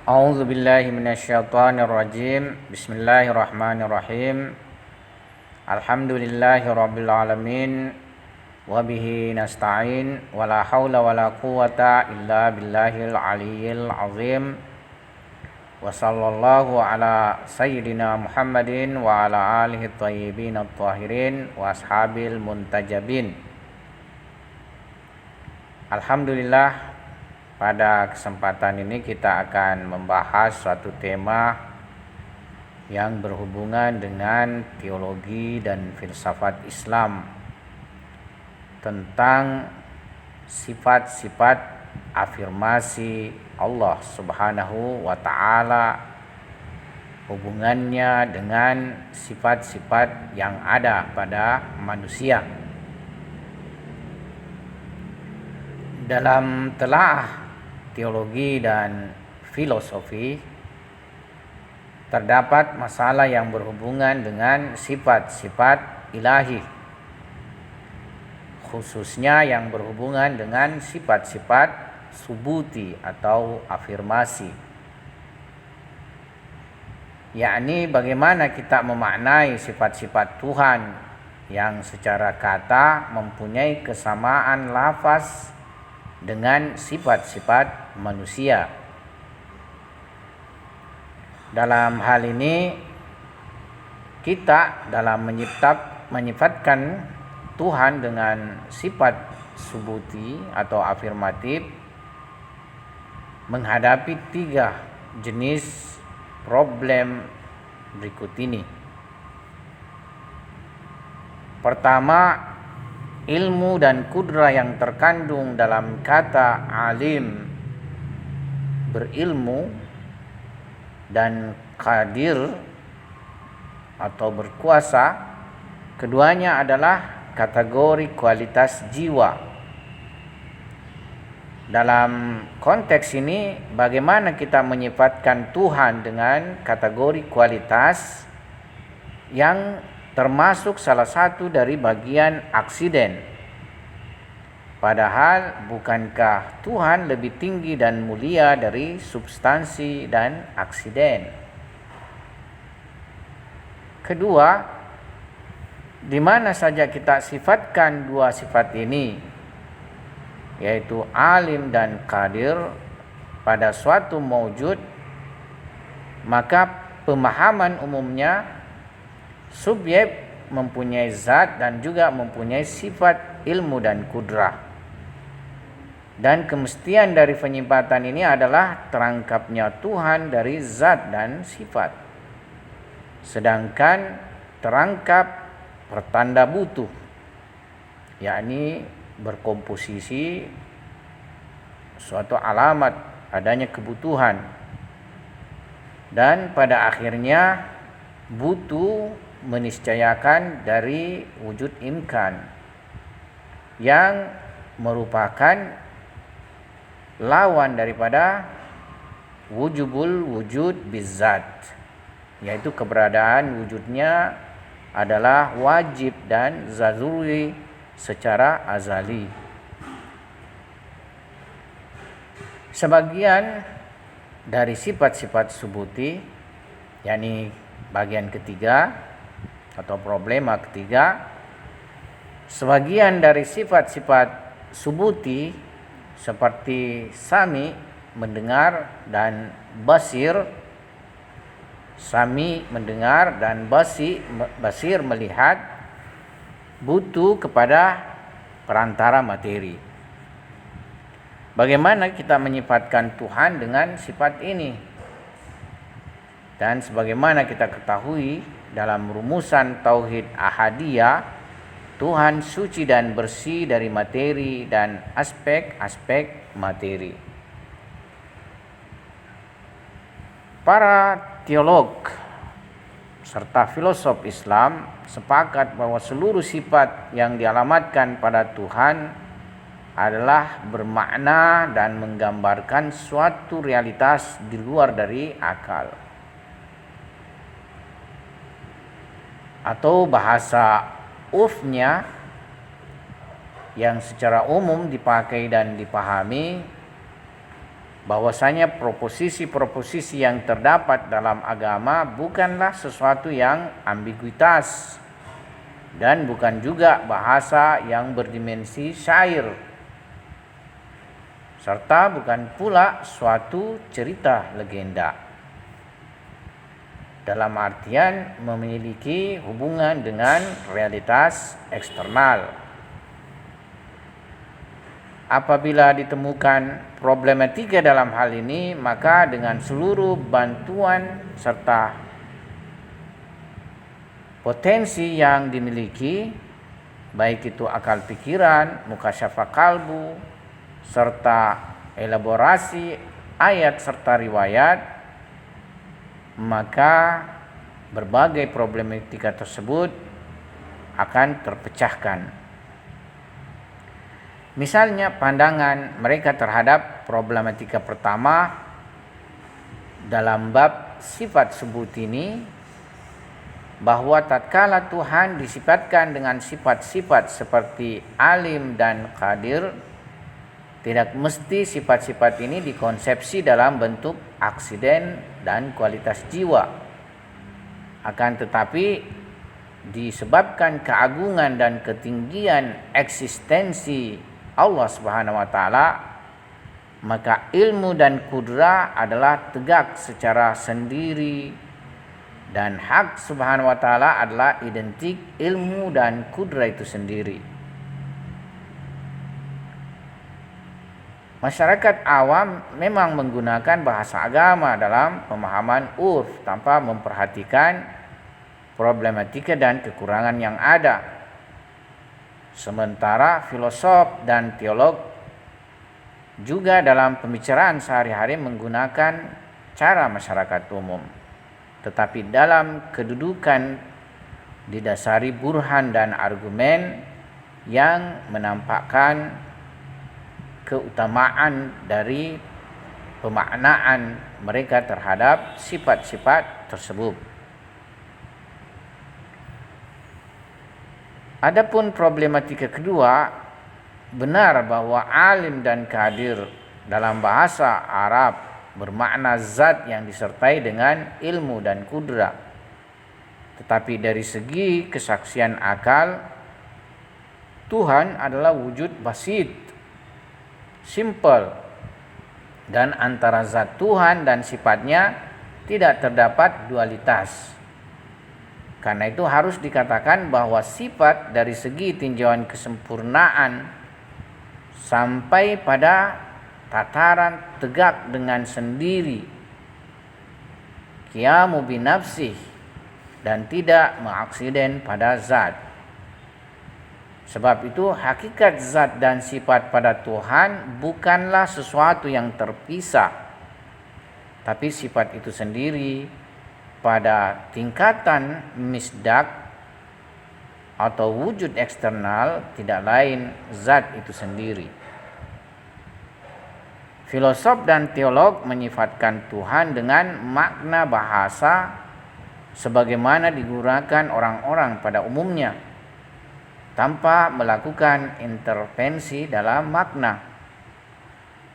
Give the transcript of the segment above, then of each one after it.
A'udzu billahi minasyaitonir rajim. Bismillahirrahmanirrahim. Alhamdulillahirabbil alamin wa bihi nasta'in wa la haula wa la quwata illa billahil aliyyil azim. Wa sallallahu ala sayyidina Muhammadin wa ala alihi thayyibin at-tahirin wa ashabil muntajabin. Alhamdulillah, pada kesempatan ini kita akan membahas suatu tema yang berhubungan dengan teologi dan filsafat Islam tentang sifat-sifat afirmasi Allah Subhanahu wa ta'ala, hubungannya dengan sifat-sifat yang ada pada manusia. Dalam telaah teologi dan filosofi terdapat masalah yang berhubungan dengan sifat-sifat ilahi, khususnya yang berhubungan dengan sifat-sifat subuti atau afirmasi, yakni bagaimana kita memaknai sifat-sifat Tuhan yang secara kata mempunyai kesamaan lafaz dengan sifat-sifat manusia. Dalam hal ini, kita dalam menyifatkan Tuhan dengan sifat subuti atau afirmatif menghadapi 3 jenis problem berikut ini. Pertama, ilmu dan kudrah yang terkandung dalam kata alim, berilmu, dan qadir atau berkuasa, keduanya adalah kategori kualitas jiwa. Dalam konteks ini, bagaimana kita menyifatkan Tuhan dengan kategori kualitas yang termasuk salah satu dari bagian aksiden. Padahal bukankah Tuhan lebih tinggi dan mulia dari substansi dan aksiden? Kedua, di mana saja kita sifatkan 2 sifat ini, yaitu alim dan qadir, pada suatu maujud, maka pemahaman umumnya subjek mempunyai zat dan juga mempunyai sifat ilmu dan kudrah. Dan kemestian dari penyifatan ini adalah terangkapnya Tuhan dari zat dan sifat. Sedangkan terangkap pertanda butuh, yakni berkomposisi suatu alamat adanya kebutuhan. Dan pada akhirnya butuh meniscayakan dari wujud imkan yang merupakan lawan daripada wujubul wujud bizzat, yaitu keberadaan wujudnya adalah wajib dan zaruri secara azali. Sebagian dari sifat-sifat subuti, yakni bagian ketiga atau problema ketiga, sebagian dari sifat-sifat subuti seperti sami mendengar dan basir, sami mendengar dan basir melihat, butuh kepada perantara materi. Bagaimana kita menyifatkan Tuhan dengan sifat ini? Dan sebagaimana kita ketahui dalam rumusan tauhid ahadiyah, Tuhan suci dan bersih dari materi dan aspek-aspek materi. Para teolog serta filosof Islam sepakat bahwa seluruh sifat yang dialamatkan pada Tuhan adalah bermakna dan menggambarkan suatu realitas di luar dari akal. Atau bahasa urfnya yang secara umum dipakai dan dipahami bahwasanya proposisi-proposisi yang terdapat dalam agama bukanlah sesuatu yang ambiguitas dan bukan juga bahasa yang berdimensi syair, serta bukan pula suatu cerita legenda dalam artian memiliki hubungan dengan realitas eksternal. Apabila ditemukan problematika dalam hal ini, maka dengan seluruh bantuan serta potensi yang dimiliki, baik itu akal pikiran, mukasyafah kalbu, serta elaborasi ayat serta riwayat, maka berbagai problematika tersebut akan terpecahkan. Misalnya pandangan mereka terhadap problematika pertama dalam bab sifat sebut ini, bahwa tatkala Tuhan disifatkan dengan sifat-sifat seperti alim dan qadir, tidak mesti sifat-sifat ini dikonsepsi dalam bentuk aksiden dan kualitas jiwa. Akan tetapi disebabkan keagungan dan ketinggian eksistensi Allah Subhanahu wa taala, maka ilmu dan kudrah adalah tegak secara sendiri, dan hak Subhanahu wa taala adalah identik ilmu dan kudrah itu sendiri. Masyarakat awam memang menggunakan bahasa agama dalam pemahaman urf tanpa memperhatikan problematika dan kekurangan yang ada. Sementara filosof dan teolog juga dalam pembicaraan sehari-hari menggunakan cara masyarakat umum, tetapi dalam kedudukan didasari burhan dan argumen yang menampakkan keutamaan dari pemaknaan mereka terhadap sifat-sifat tersebut. Adapun problematika kedua, benar bahwa alim dan qadir dalam bahasa Arab bermakna zat yang disertai dengan ilmu dan kudrah. Tetapi dari segi kesaksian akal, Tuhan adalah wujud basit, simple, dan antara zat Tuhan dan sifatnya tidak terdapat dualitas. Karena itu harus dikatakan bahwa sifat dari segi tinjauan kesempurnaan sampai pada tataran tegak dengan sendiri, qiyamu binafsih, dan tidak mengaksiden pada zat. Sebab itu hakikat zat dan sifat pada Tuhan bukanlah sesuatu yang terpisah, tapi sifat itu sendiri pada tingkatan misdak atau wujud eksternal tidak lain zat itu sendiri. Filosof dan teolog menyifatkan Tuhan dengan makna bahasa sebagaimana digunakan orang-orang pada umumnya, tanpa melakukan intervensi dalam makna.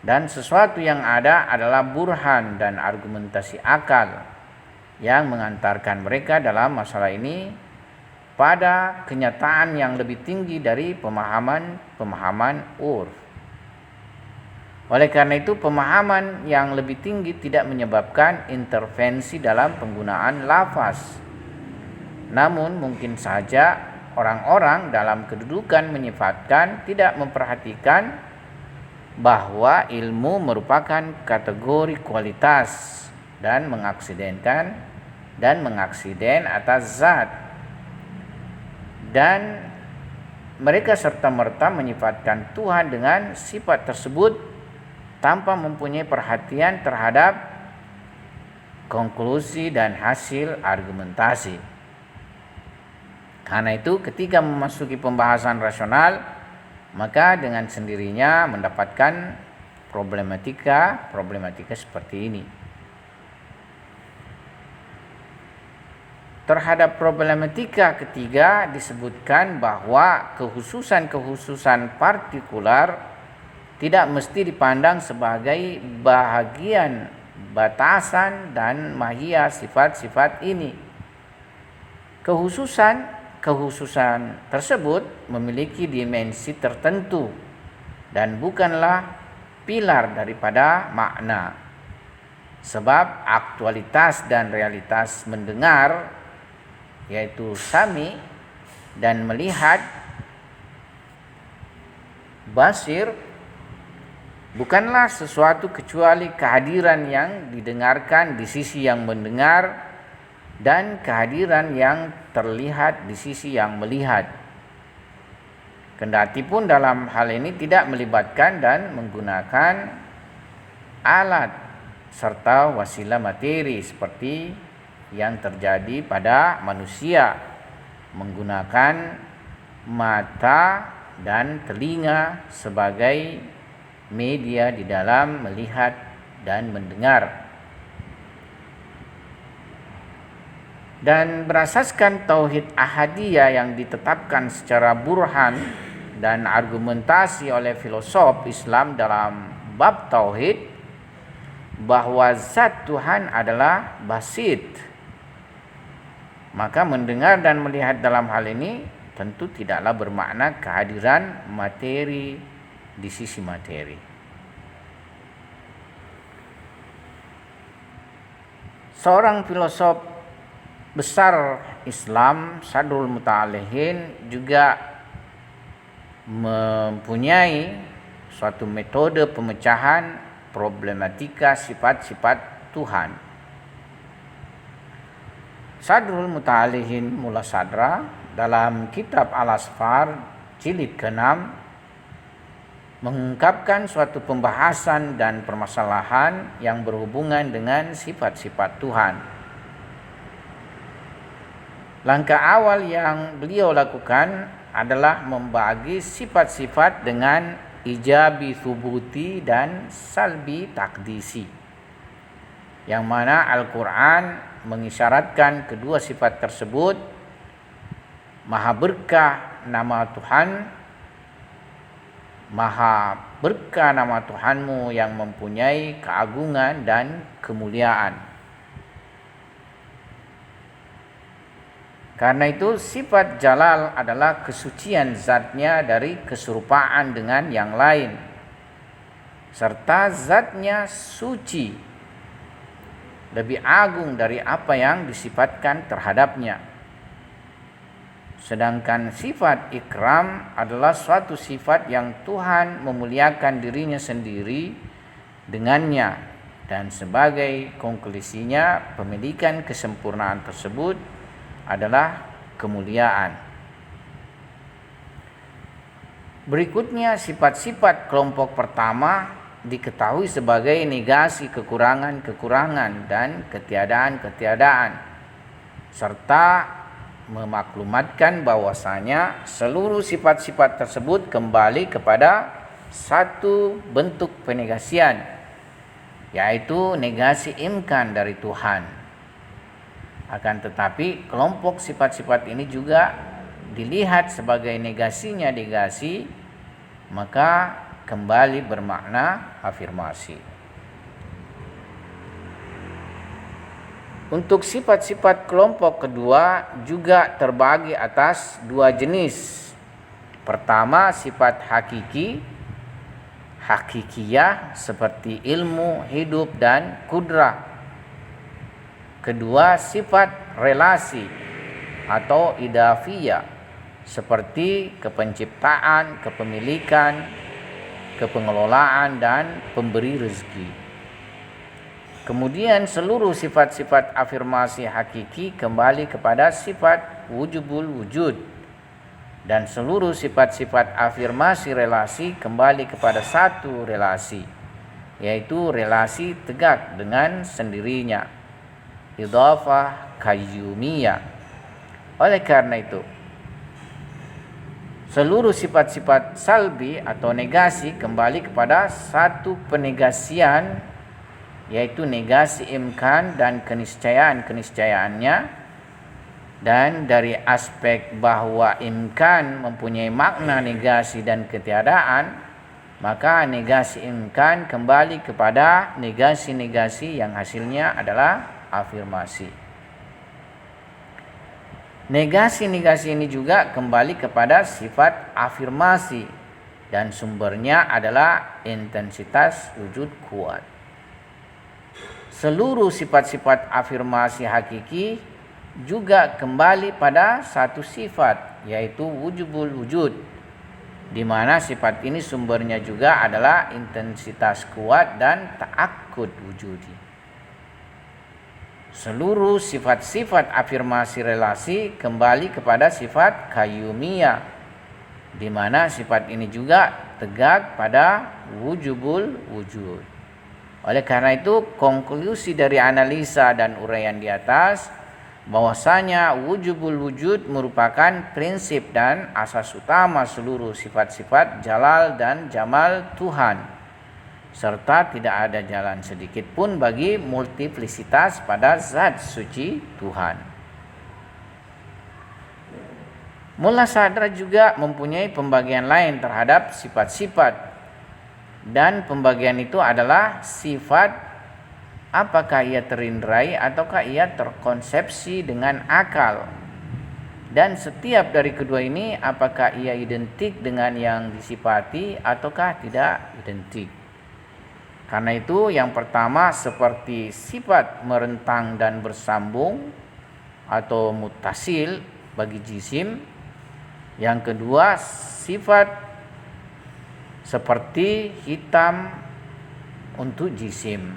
Dan sesuatu yang ada adalah burhan dan argumentasi akal yang mengantarkan mereka dalam masalah ini pada kenyataan yang lebih tinggi dari pemahaman urf. Oleh karena itu, pemahaman yang lebih tinggi tidak menyebabkan intervensi dalam penggunaan lafaz. Namun mungkin saja orang-orang dalam kedudukan menyifatkan tidak memperhatikan bahwa ilmu merupakan kategori kualitas dan mengaksiden atas zat, dan mereka serta-merta menyifatkan Tuhan dengan sifat tersebut tanpa mempunyai perhatian terhadap konklusi dan hasil argumentasi. Karena itu ketika memasuki pembahasan rasional, maka dengan sendirinya mendapatkan problematika seperti ini. Terhadap problematika ketiga disebutkan bahwa kekhususan partikular tidak mesti dipandang sebagai bahagian batasan dan mahiyah sifat-sifat ini. Kekhususan tersebut memiliki dimensi tertentu dan bukanlah pilar daripada makna. Sebab aktualitas dan realitas mendengar, yaitu sami, dan melihat, basir, bukanlah sesuatu kecuali kehadiran yang didengarkan di sisi yang mendengar dan kehadiran yang terlihat di sisi yang melihat. Kendati pun dalam hal ini tidak melibatkan dan menggunakan alat serta wasilah materi seperti yang terjadi pada manusia menggunakan mata dan telinga sebagai media di dalam melihat dan mendengar. Dan berasaskan tauhid ahadiyah yang ditetapkan secara burhan dan argumentasi oleh filosof Islam dalam bab tauhid bahwa zat Tuhan adalah basit, maka mendengar dan melihat dalam hal ini tentu tidaklah bermakna kehadiran materi di sisi materi. Seorang filosof besar Islam, Sadrul Muta'alihin, juga mempunyai suatu metode pemecahan problematika sifat-sifat Tuhan. Sadrul Muta'alihin Mula Sadra dalam kitab Al-Asfar jilid ke-6 mengungkapkan suatu pembahasan dan permasalahan yang berhubungan dengan sifat-sifat Tuhan. Langkah awal yang beliau lakukan adalah membagi sifat-sifat dengan ijabi thubuti dan salbi takdisi, yang mana Al-Quran mengisyaratkan kedua sifat tersebut. Maha berkah nama Tuhan, maha berkah nama Tuhanmu yang mempunyai keagungan dan kemuliaan. Karena itu sifat jalal adalah kesucian zatnya dari keserupaan dengan yang lain, serta zatnya suci, lebih agung dari apa yang disifatkan terhadapnya. Sedangkan sifat ikram adalah suatu sifat yang Tuhan memuliakan dirinya sendiri dengannya, dan sebagai konklusinya pemilikan kesempurnaan tersebut adalah kemuliaan. Berikutnya sifat-sifat kelompok pertama diketahui sebagai negasi kekurangan-kekurangan dan ketiadaan-ketiadaan, serta memaklumatkan bahwasanya seluruh sifat-sifat tersebut kembali kepada satu bentuk penegasian, yaitu negasi imkan dari Tuhan. Akan tetapi kelompok sifat-sifat ini juga dilihat sebagai negasinya negasi, maka kembali bermakna afirmasi. Untuk sifat-sifat kelompok kedua juga terbagi atas dua jenis. Pertama, sifat hakikiyah seperti ilmu, hidup, dan kudrah. Kedua, sifat relasi atau idafiyah seperti kepenciptaan, kepemilikan, kepengelolaan, dan pemberi rezeki. Kemudian seluruh sifat-sifat afirmasi hakiki kembali kepada sifat wujubul wujud, dan seluruh sifat-sifat afirmasi relasi kembali kepada satu relasi, yaitu relasi tegak dengan sendirinya, idhafah qayyumiyah. Oleh karena itu, seluruh sifat-sifat salbi atau negasi kembali kepada satu penegasian, yaitu negasi imkan dan keniscayaan-keniscayaannya. Dan dari aspek bahwa imkan mempunyai makna negasi dan ketiadaan, maka negasi imkan kembali kepada negasi-negasi yang hasilnya adalah afirmasi. Negasi-negasi ini juga kembali kepada sifat afirmasi dan sumbernya adalah intensitas wujud kuat. Seluruh sifat-sifat afirmasi hakiki juga kembali pada satu sifat, yaitu wujubul wujud, di mana sifat ini sumbernya juga adalah intensitas kuat dan ta'akkud wujudi. Seluruh sifat-sifat afirmasi relasi kembali kepada sifat qayyumiyah, di mana sifat ini juga tegak pada wujubul wujud. Oleh karena itu, konklusi dari analisa dan uraian di atas bahwasanya wujubul wujud merupakan prinsip dan asas utama seluruh sifat-sifat jalal dan jamal Tuhan, serta tidak ada jalan sedikit pun bagi multiplisitas pada zat suci Tuhan. Mulla Sadra juga mempunyai pembagian lain terhadap sifat-sifat, dan pembagian itu adalah sifat apakah ia terindrai ataukah ia terkonsepsi dengan akal, dan setiap dari kedua ini apakah ia identik dengan yang disifati ataukah tidak identik. Karena itu yang pertama seperti sifat merentang dan bersambung atau mutasil bagi jisim. Yang kedua sifat seperti hitam untuk jisim.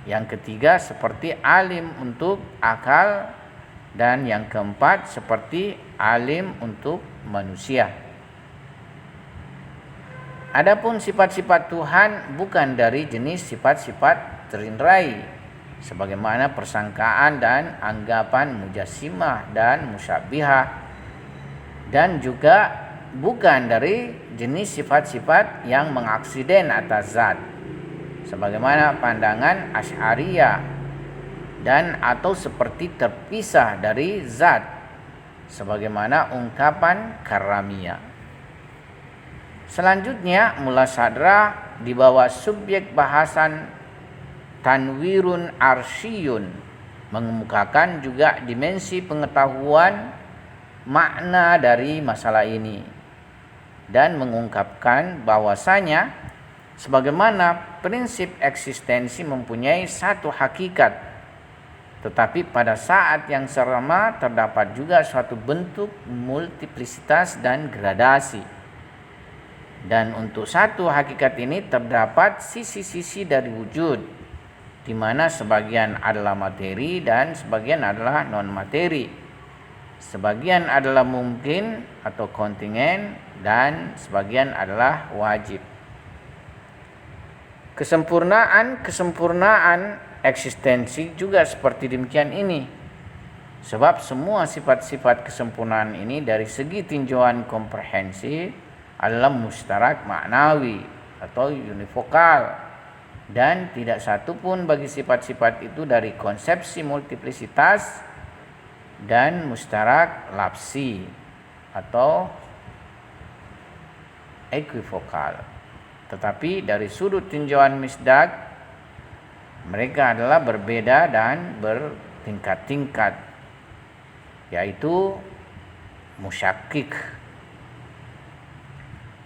Yang ketiga seperti alim untuk akal. Dan yang keempat seperti alim untuk manusia. Adapun sifat-sifat Tuhan bukan dari jenis sifat-sifat terindrai, sebagaimana persangkaan dan anggapan mujassimah dan musyabbihah, dan juga bukan dari jenis sifat-sifat yang mengaksiden atas zat, sebagaimana pandangan Asy'ariyah, dan atau seperti terpisah dari zat, sebagaimana ungkapan Karramiyah. Selanjutnya Mulla Sadra di bawah subjek bahasan tanwirun arsyiyun mengemukakan juga dimensi pengetahuan makna dari masalah ini, dan mengungkapkan bahwasanya sebagaimana prinsip eksistensi mempunyai satu hakikat, tetapi pada saat yang sama terdapat juga suatu bentuk multiplisitas dan gradasi. Dan untuk satu hakikat ini terdapat sisi-sisi dari wujud, di mana sebagian adalah materi dan sebagian adalah non-materi. Sebagian adalah mungkin atau kontingen dan sebagian adalah wajib. Kesempurnaan eksistensi juga seperti demikian ini. Sebab semua sifat-sifat kesempurnaan ini dari segi tinjauan komprehensif adalah mustarak maknawi atau univokal, dan tidak satu pun bagi sifat-sifat itu dari konsepsi multiplisitas dan mustarak lafsi atau ekivokal. Tetapi dari sudut tinjauan misdak mereka adalah berbeda dan bertingkat-tingkat, yaitu musyakkik.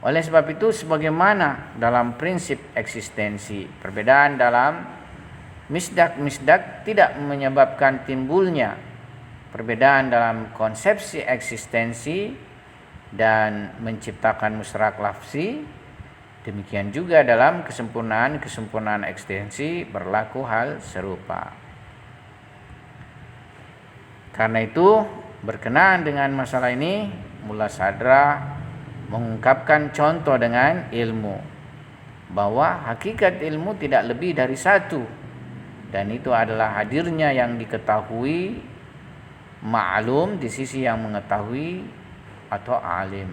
Oleh sebab itu, sebagaimana dalam prinsip eksistensi, perbedaan dalam misdak-misdak tidak menyebabkan timbulnya perbedaan dalam konsepsi eksistensi dan menciptakan mustarak lafzi, demikian juga dalam kesempurnaan eksistensi berlaku hal serupa. Karena itu, berkenaan dengan masalah ini, Mulla Sadra mengungkapkan contoh dengan ilmu, bahwa hakikat ilmu tidak lebih dari satu, dan itu adalah hadirnya yang diketahui ma'lum di sisi yang mengetahui atau alim.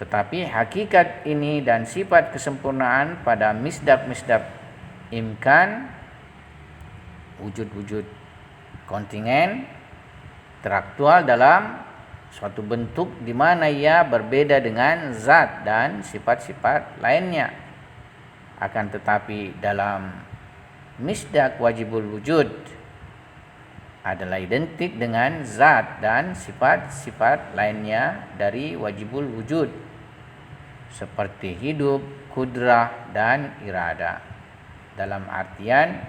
Tetapi hakikat ini dan sifat kesempurnaan pada misdak-misdak imkan, wujud-wujud kontingen, teraktual dalam suatu bentuk di mana ia berbeda dengan zat dan sifat-sifat lainnya. Akan tetapi dalam misdaq wajibul wujud adalah identik dengan zat dan sifat-sifat lainnya dari wajibul wujud, seperti hidup, kudrah, dan irada. Dalam artian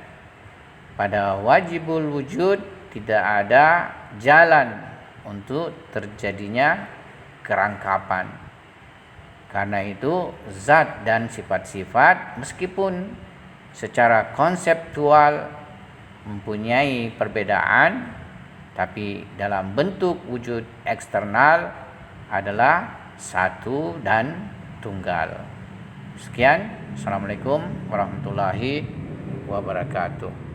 pada wajibul wujud tidak ada jalan untuk terjadinya kerangkapan. Karena itu zat dan sifat-sifat meskipun secara konseptual mempunyai perbedaan, tapi dalam bentuk wujud eksternal adalah satu dan tunggal. Sekian, Assalamualaikum warahmatullahi wabarakatuh.